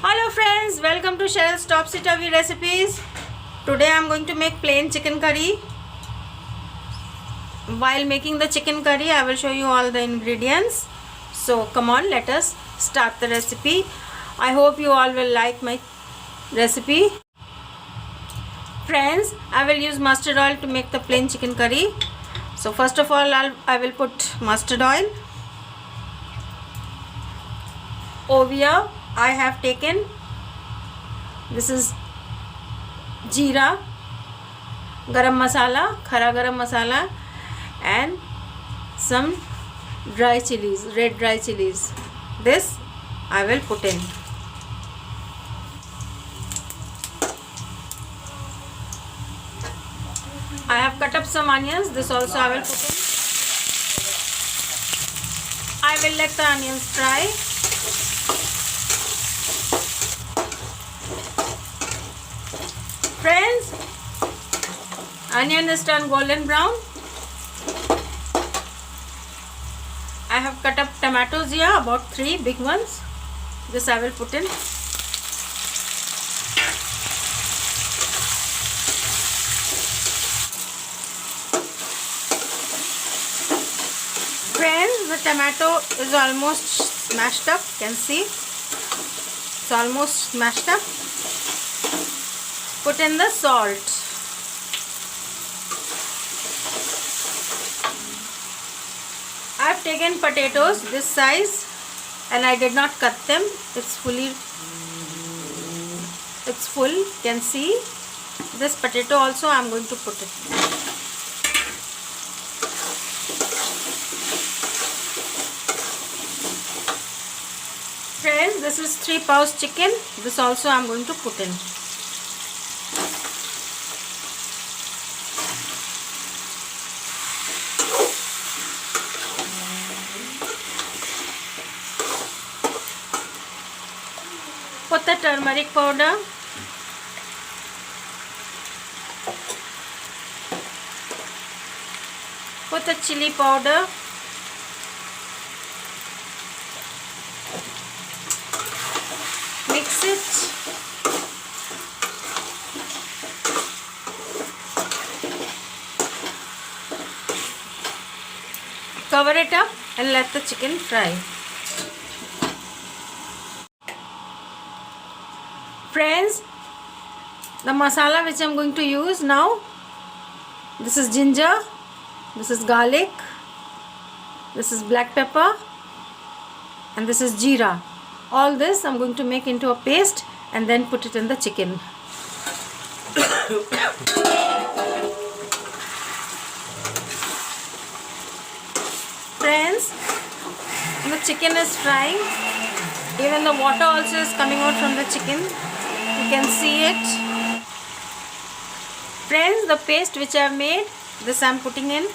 Hello friends, welcome to Cheryl's Topsy-Turvy Recipes. Today I am going to make plain chicken curry. While making the chicken curry, I will show you all the ingredients. So come on, let us start the recipe. I hope you all will like my recipe. Friends, I will use mustard oil to make the plain chicken curry. So first of all, I will put mustard oil. Over here, I have taken, this is jeera, garam masala, khara garam masala, and some dry chilies, red dry chilies. This I will put in. I have cut up some onions. This also I will put in. I will let the onions fry. Friends, onion is turned golden brown. I have cut up tomatoes here, about 3 big ones. This I will put in. Friends, the tomato is almost smashed up. You can see it's almost smashed up. Put in the salt. I have taken potatoes this size and I did not cut them. It's full. You can see this potato also I am going to put it. Friends, this is 3 pounds chicken. This also I am going to put in. Put the turmeric powder. Put the chili powder. Mix it. Cover it up and let the chicken fry. Friends, the masala which I am going to use now, this is ginger, this is garlic, this is black pepper, and this is jeera. All this I am going to make into a paste and then put it in the chicken. Friends, the chicken is frying. Even the water also is coming out from the chicken. You can see it. Friends, the paste which I have made, this I am putting in.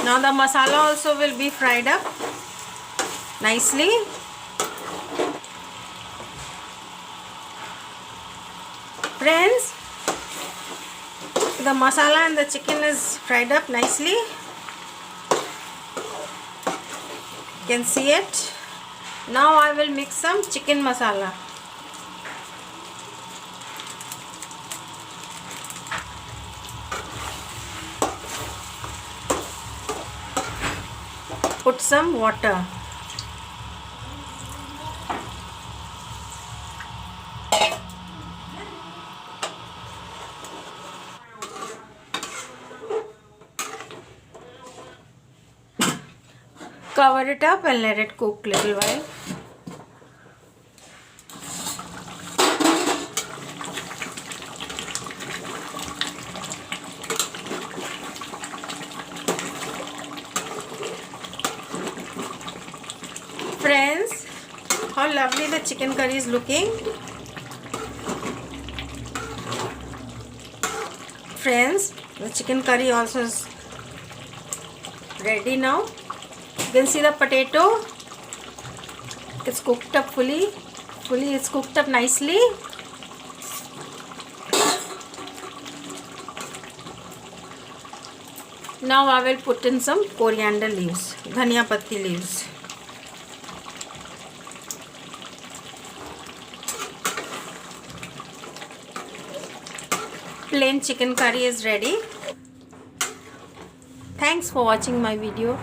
Now the masala also will be fried up nicely. Friends, the masala and the chicken is fried up nicely. You can see it. Now I will mix some chicken masala. Put some water. Cover it up and let it cook little while. Friends, how lovely the chicken curry is looking. Friends, the chicken curry also is ready now. You can see the potato. It's cooked up fully. It's cooked up nicely. Now I will put in some coriander leaves, dhania patti leaves. Plain chicken curry is ready. Thanks for watching my video.